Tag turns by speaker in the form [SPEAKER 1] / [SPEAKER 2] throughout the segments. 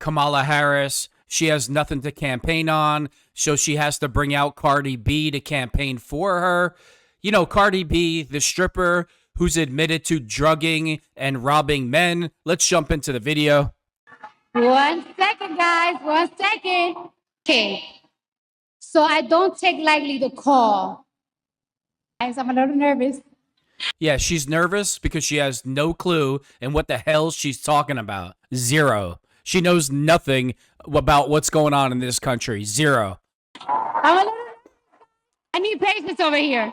[SPEAKER 1] Kamala Harris, she has nothing to campaign on, so she has to bring out Cardi B to campaign for her. You know, Cardi B, the stripper who's admitted to drugging and robbing men. Let's jump into the video.
[SPEAKER 2] 1 second, guys. 1 second. Okay. So I don't take lightly the call. Guys, I'm a little nervous.
[SPEAKER 1] Yeah, she's nervous because she has no clue in what the hell she's talking about. Zero. She knows nothing about what's going on in this country. Zero.
[SPEAKER 2] I need patience over here.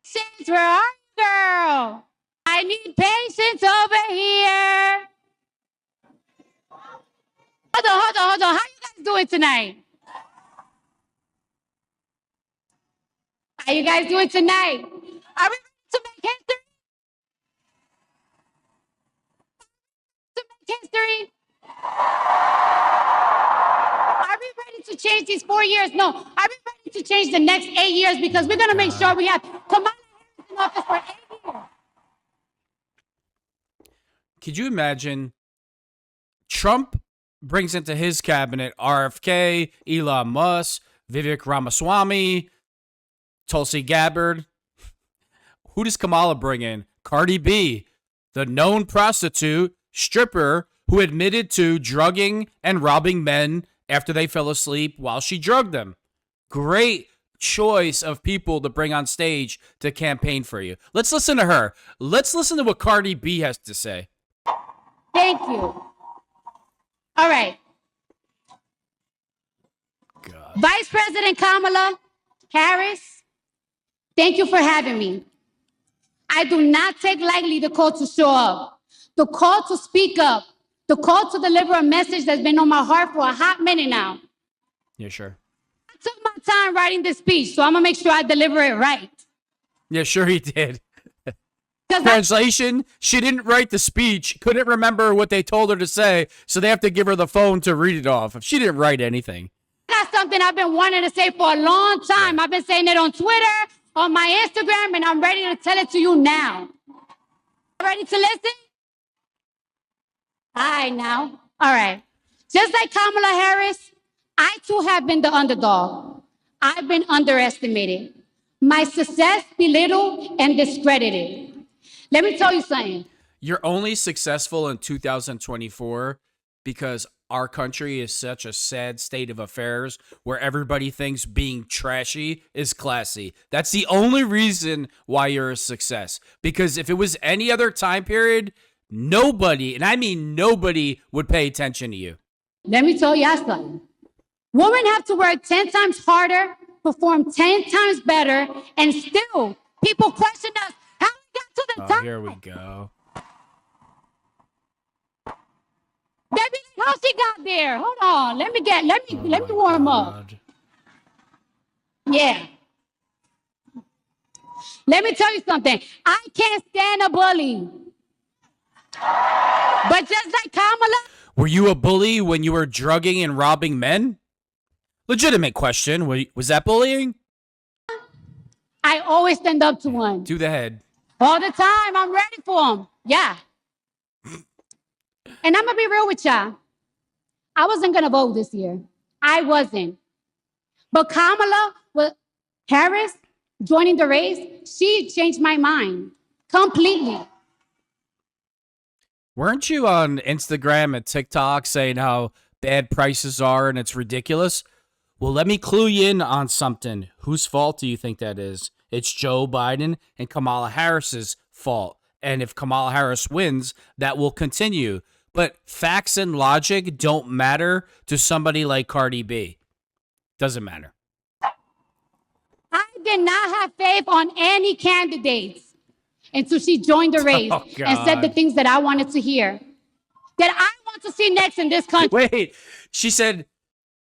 [SPEAKER 2] Sis, where are you, girl? I need patience over here. Hold on. How you guys doing tonight? How you guys doing tonight? Are we ready to make history? To make history? Are we ready to change these 4 years? No. Are we ready to change the next 8 years? Because we're going to make sure we have Kamala Harris in office for 8 years.
[SPEAKER 1] Could you imagine Trump brings into his cabinet RFK, Elon Musk, Vivek Ramaswamy, Tulsi Gabbard. Who does Kamala bring in? Cardi B, the known prostitute, stripper who admitted to drugging and robbing men after they fell asleep while she drugged them. Great choice of people to bring on stage to campaign for you. Let's listen to her. Let's listen to what Cardi B has to say.
[SPEAKER 2] Thank you. All right.
[SPEAKER 1] God.
[SPEAKER 2] Vice President Kamala Harris, thank you for having me. I do not take lightly the call to show up, the call to speak up, the call to deliver a message that's been on my heart for a hot minute now.
[SPEAKER 1] Yeah, sure.
[SPEAKER 2] I took my time writing this speech, so I'm going to make sure I deliver it right.
[SPEAKER 1] Yeah, sure he did. Translation, she didn't write the speech, couldn't remember what they told her to say, so they have to give her the phone to read it off. She didn't write anything.
[SPEAKER 2] That's something I've been wanting to say for a long time. I've been saying it on Twitter, on my Instagram, and I'm ready to tell it to you now. Ready to listen? All right, now. All right. Just like Kamala Harris, I too have been the underdog. I've been underestimated. My success belittled and discredited. Let me tell you something.
[SPEAKER 1] You're only successful in 2024 because our country is such a sad state of affairs where everybody thinks being trashy is classy. That's the only reason why you're a success. Because if it was any other time period, nobody, and I mean nobody, would pay attention to you.
[SPEAKER 2] Let me tell you something. Women have to work 10 times harder, perform 10 times better, and still people question us. How we got to the top?
[SPEAKER 1] Here we go.
[SPEAKER 2] Baby, how she got there? Hold on. Let me warm up. Yeah. Let me tell you something. I can't stand a bully. But just like Kamala.
[SPEAKER 1] Were you a bully when you were drugging and robbing men? Legitimate question. Was that bullying?
[SPEAKER 2] I always stand up to one.
[SPEAKER 1] To the head.
[SPEAKER 2] All the time. I'm ready for them. Yeah. And I'm going to be real with y'all. I wasn't going to vote this year. I wasn't. But Kamala Harris joining the race, she changed my mind completely.
[SPEAKER 1] Weren't you on Instagram and TikTok saying how bad prices are and it's ridiculous? Well, let me clue you in on something. Whose fault do you think that is? It's Joe Biden and Kamala Harris's fault. And if Kamala Harris wins, that will continue. But facts and logic don't matter to somebody like Cardi B. Doesn't matter.
[SPEAKER 2] I did not have faith on any candidates until she joined the race and said the things that I wanted to hear, that I want to see next in this country.
[SPEAKER 1] Wait, she said,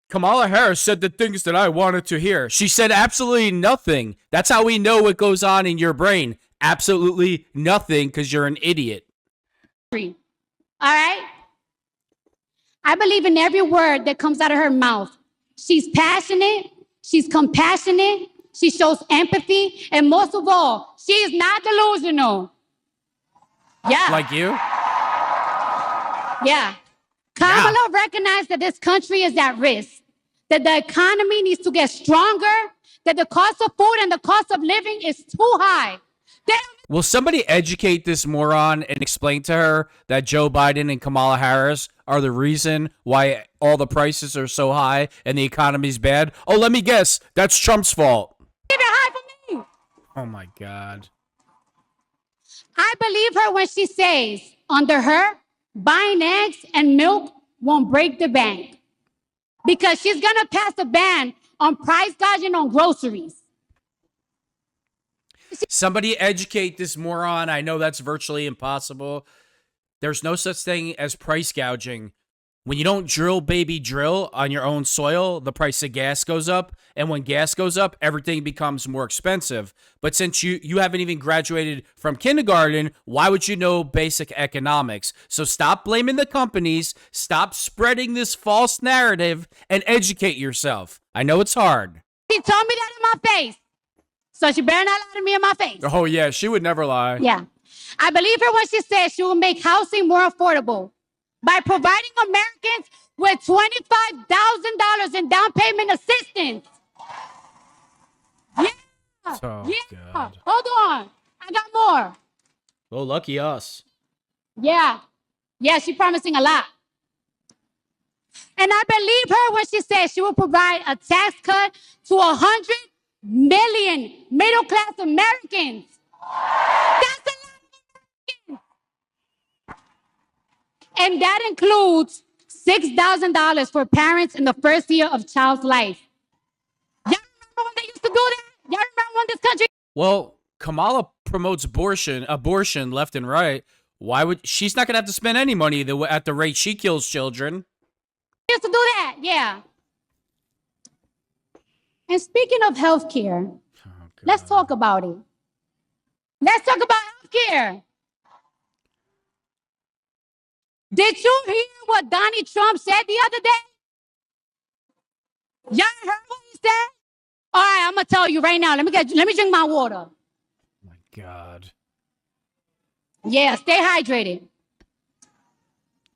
[SPEAKER 1] Kamala Harris said the things that I wanted to hear. She said absolutely nothing. That's how we know what goes on in your brain. Absolutely nothing, because you're an idiot.
[SPEAKER 2] All right? I believe in every word that comes out of her mouth. She's passionate. She's compassionate. She shows empathy. And most of all, she is not delusional. Yeah.
[SPEAKER 1] Like you?
[SPEAKER 2] Yeah. Kamala recognized that this country is at risk, that the economy needs to get stronger, that the cost of food and the cost of living is too high.
[SPEAKER 1] Will somebody educate this moron and explain to her that Joe Biden and Kamala Harris are the reason why all the prices are so high and the economy's bad? Oh, let me guess. That's Trump's fault.
[SPEAKER 2] Keep it high for me.
[SPEAKER 1] Oh, my God.
[SPEAKER 2] I believe her when she says, under her, buying eggs and milk won't break the bank. Because she's going to pass a ban on price gouging on groceries.
[SPEAKER 1] Somebody educate this moron. I know that's virtually impossible. There's no such thing as price gouging. When you don't drill, baby, drill on your own soil, the price of gas goes up. And when gas goes up, everything becomes more expensive. But since you haven't even graduated from kindergarten, why would you know basic economics? So stop blaming the companies, stop spreading this false narrative, and educate yourself. I know it's hard.
[SPEAKER 2] She told me that in my face. So she better not lie to me in my face.
[SPEAKER 1] Oh, yeah, she would never lie.
[SPEAKER 2] Yeah. I believe her when she says she will make housing more affordable by providing Americans with $25,000 in down payment assistance. Yeah.
[SPEAKER 1] Oh,
[SPEAKER 2] yeah.
[SPEAKER 1] God.
[SPEAKER 2] Hold on. I got more.
[SPEAKER 1] Oh, lucky us.
[SPEAKER 2] Yeah. Yeah, she's promising a lot. And I believe her when she says she will provide a tax cut to 100 million middle-class Americans. That's a lot of Americans. And that includes $6,000 for parents in the first year of child's life. Y'all remember when they used to do that? Y'all remember when this country...
[SPEAKER 1] Well, Kamala promotes abortion left and right. Why would she's not gonna have to spend any money at the rate she kills children?
[SPEAKER 2] Used to do that, yeah. And speaking of healthcare, let's talk about it. Let's talk about healthcare. Did you hear what Donald Trump said the other day? Y'all heard what he said? All right, I'm gonna tell you right now. Let me drink my water.
[SPEAKER 1] Oh my God.
[SPEAKER 2] Yeah, stay hydrated.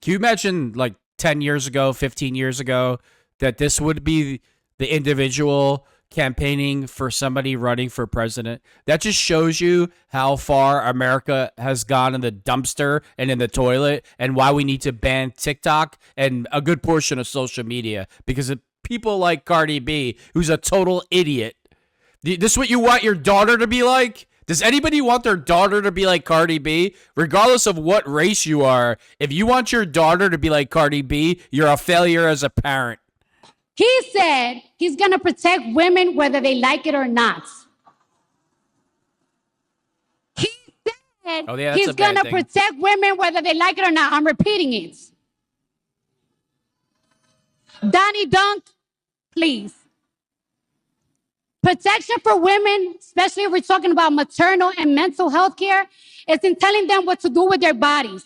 [SPEAKER 1] Can you imagine, like 10 years ago, 15 years ago, that this would be the individual campaigning for somebody running for president? That just shows you how far America has gone in the dumpster and in the toilet, and why we need to ban TikTok and a good portion of social media, because of people like Cardi B, who's a total idiot. This is what you want your daughter to be like? Does anybody want their daughter to be like Cardi B? Regardless of what race you are, if you want your daughter to be like Cardi B, you're a failure as a parent.
[SPEAKER 2] He said he's going to protect women whether they like it or not. He said he's going to protect women whether they like it or not. I'm repeating it. Donnie Dunk, please. Protection for women, especially if we're talking about maternal and mental health care, is in telling them what to do with their bodies.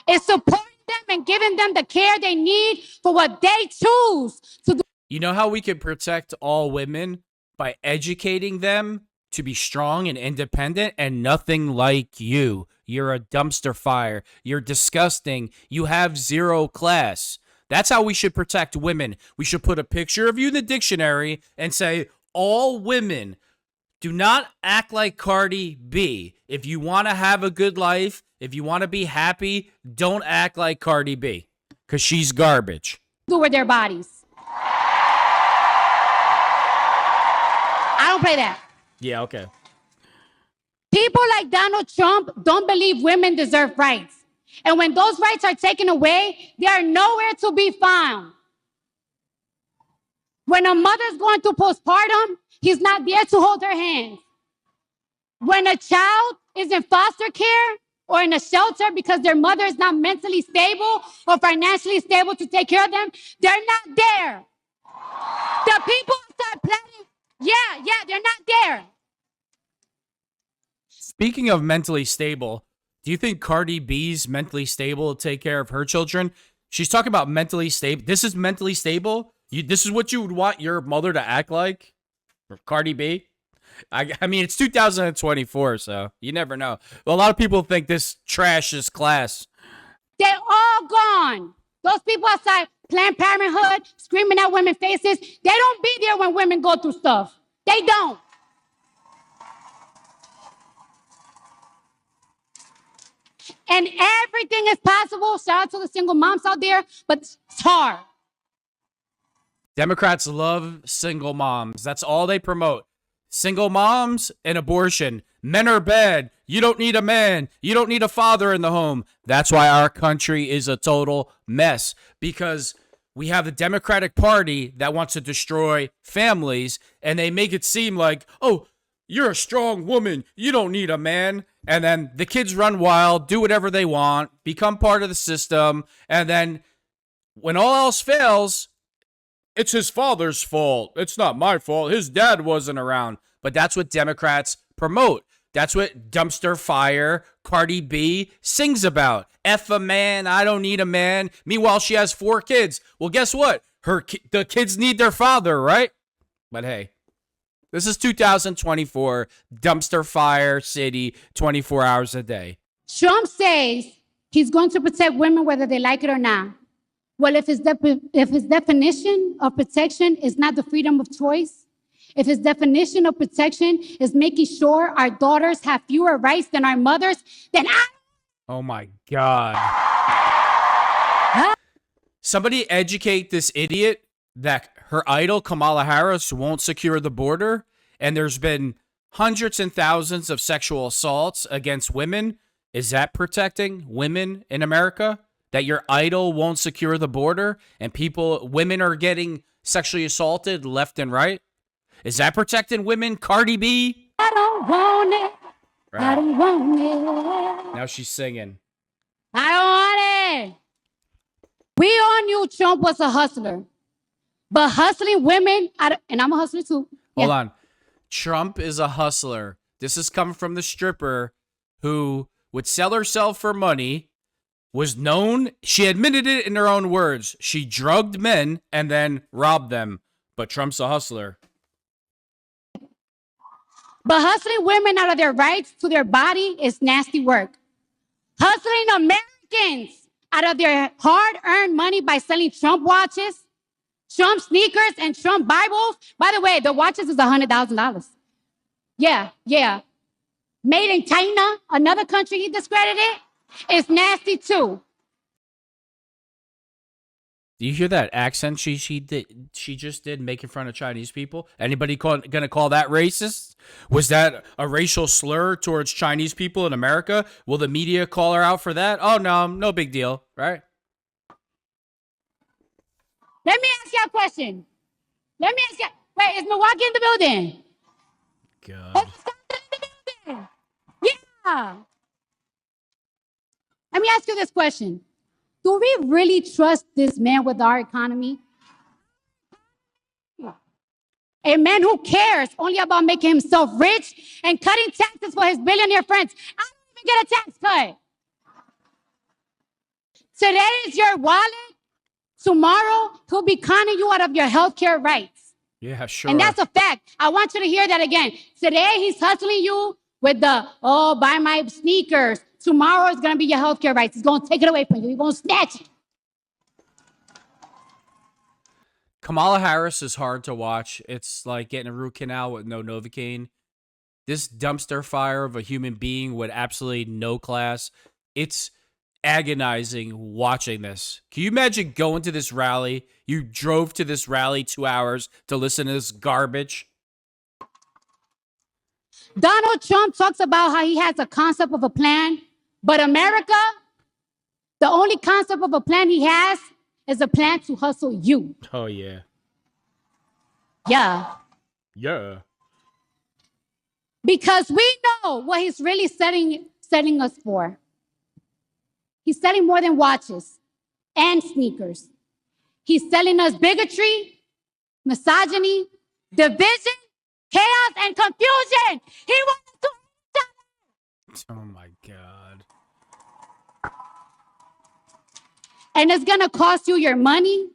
[SPEAKER 2] It's supporting them and giving them the care they need for what they choose to do.
[SPEAKER 1] You know how we can protect all women? By educating them to be strong and independent and nothing like you. You're a dumpster fire. You're disgusting. You have zero class. That's how we should protect women. We should put a picture of you in the dictionary and say, all women, do not act like Cardi B. If you want to have a good life, if you want to be happy, don't act like Cardi B, because she's garbage.
[SPEAKER 2] Do with their bodies. I don't play that.
[SPEAKER 1] Yeah, okay.
[SPEAKER 2] People like Donald Trump don't believe women deserve rights. And when those rights are taken away, they are nowhere to be found. When a mother's going through postpartum, he's not there to hold her hand. When a child is in foster care or in a shelter because their mother is not mentally stable or financially stable to take care of them, they're not there. The people start planning, they're not there.
[SPEAKER 1] Speaking of mentally stable, do you think Cardi B's mentally stable to take care of her children? She's talking about mentally stable. This is mentally stable? This is what you would want your mother to act like? Or Cardi B? I mean, it's 2024, so you never know. A lot of people think this trash is class.
[SPEAKER 2] They're all gone. Those people outside Planned Parenthood screaming at women's faces, they don't be there when women go through stuff. They don't. And everything is possible. Shout out to the single moms out there, but it's hard.
[SPEAKER 1] Democrats love single moms. That's all they promote. Single moms and abortion. Men are bad. You don't need a man. You don't need a father in the home. That's why our country is a total mess, because we have the Democratic Party that wants to destroy families, and they make it seem like, oh, you're a strong woman. You don't need a man. And then the kids run wild, do whatever they want, become part of the system. And then when all else fails, it's his father's fault. It's not my fault. His dad wasn't around. But that's what Democrats promote. That's what dumpster fire Cardi B sings about. F a man, I don't need a man. Meanwhile, she has 4 kids. Well, guess what? The kids need their father, right? But hey, this is 2024, dumpster fire city, 24 hours a day.
[SPEAKER 2] Trump says he's going to protect women whether they like it or not. Well, if his definition of protection is not the freedom of choice, if his definition of protection is making sure our daughters have fewer rights than our mothers, then
[SPEAKER 1] Oh my God. Somebody educate this idiot that her idol, Kamala Harris, won't secure the border. And there's been hundreds and thousands of sexual assaults against women. Is that protecting women in America? That your idol won't secure the border and women are getting sexually assaulted left and right? Is that protecting women? Cardi B?
[SPEAKER 2] I don't want it.
[SPEAKER 1] Right.
[SPEAKER 2] I don't want it.
[SPEAKER 1] Now she's singing.
[SPEAKER 2] I don't want it. We all knew Trump was a hustler. But hustling women, and I'm a hustler too.
[SPEAKER 1] Hold on. Trump is a hustler. This is coming from the stripper who would sell herself for money, was known, she admitted it in her own words. She drugged men and then robbed them. But Trump's a hustler.
[SPEAKER 2] But hustling women out of their rights to their body is nasty work. Hustling Americans out of their hard-earned money by selling Trump watches, Trump sneakers, and Trump Bibles. By the way, the watches is $100,000. Yeah. Made in China, another country he discredited, is nasty too.
[SPEAKER 1] Do you hear that accent she just did making fun of Chinese people? Anybody gonna call that racist? Was that a racial slur towards Chinese people in America? Will the media call her out for that? Oh no big deal, right?
[SPEAKER 2] Let me ask you a question. Wait, is Milwaukee in the building?
[SPEAKER 1] God.
[SPEAKER 2] Is Wisconsin in the building? Yeah. Let me ask you this question. Do we really trust this man with our economy? A man who cares only about making himself rich and cutting taxes for his billionaire friends. I don't even get a tax cut. Today is your wallet. Tomorrow, he'll be conning you out of your healthcare rights.
[SPEAKER 1] Yeah, sure.
[SPEAKER 2] And that's a fact. I want you to hear that again. Today, he's hustling you with buy my sneakers. Tomorrow is going to be your healthcare rights. He's going to take it away from you. He's going to snatch it.
[SPEAKER 1] Kamala Harris is hard to watch. It's like getting a root canal with no Novocaine. This dumpster fire of a human being with absolutely no class. It's agonizing watching this. Can you imagine going to this rally? You drove to this rally 2 hours to listen to this garbage.
[SPEAKER 2] Donald Trump talks about how he has a concept of a plan, but America, the only concept of a plan he has is a plan to hustle you.
[SPEAKER 1] Oh, yeah.
[SPEAKER 2] Yeah.
[SPEAKER 1] Yeah.
[SPEAKER 2] Because we know what he's really setting us for. He's selling more than watches and sneakers. He's selling us bigotry, misogyny, division, chaos, and confusion. He wants to hate each other.
[SPEAKER 1] Oh, my God.
[SPEAKER 2] And it's going to cost you your money,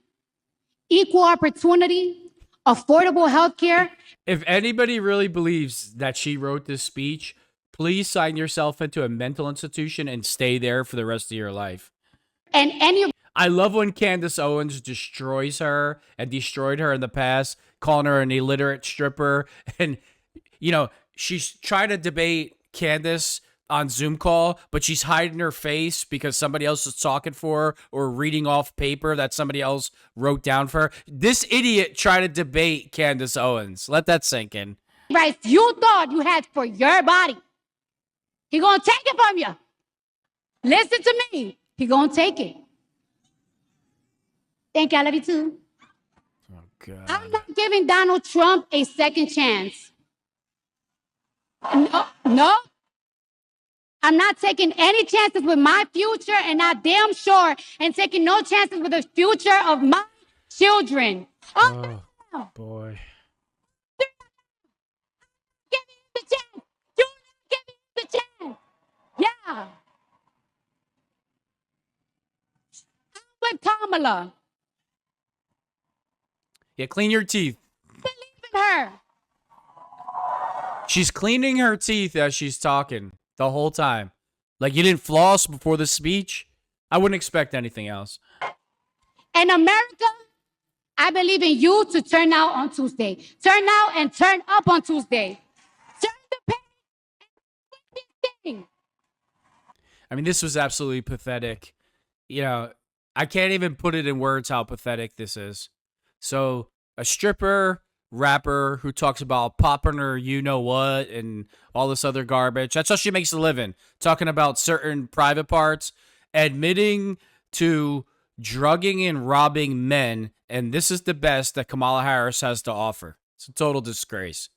[SPEAKER 2] equal opportunity, affordable health care.
[SPEAKER 1] If anybody really believes that she wrote this speech, please sign yourself into a mental institution and stay there for the rest of your life.
[SPEAKER 2] And any
[SPEAKER 1] I love when Candace Owens destroys her and destroyed her in the past, calling her an illiterate stripper. And, you know, she's trying to debate Candace on Zoom call, but she's hiding her face because somebody else is talking for her or reading off paper that somebody else wrote down for her. This idiot tried to debate Candace Owens. Let that sink in.
[SPEAKER 2] Rights you thought you had for your body. He gonna take it from you. Listen to me. He gonna take it. Thank you. I love you too.
[SPEAKER 1] Oh, God.
[SPEAKER 2] I'm not giving Donald Trump a second chance. No. I'm not taking any chances with my future, and I damn sure and taking no chances with the future of my children.
[SPEAKER 1] Oh, boy.
[SPEAKER 2] Give me the chance. Do not give me the chance. Yeah. I'm with Kamala.
[SPEAKER 1] Yeah, clean your teeth.
[SPEAKER 2] Believe in her.
[SPEAKER 1] She's cleaning her teeth as she's talking the whole time. Like, you didn't floss before the speech? I wouldn't expect anything else.
[SPEAKER 2] And America, I believe in you to turn out on Tuesday. Turn out and turn up on Tuesday. Turn the page and quit this thing.
[SPEAKER 1] I mean, this was absolutely pathetic. You know, I can't even put it in words how pathetic this is. So, a stripper, rapper who talks about popping her you-know-what and all this other garbage. That's how she makes a living. Talking about certain private parts, admitting to drugging and robbing men, and this is the best that Kamala Harris has to offer. It's a total disgrace.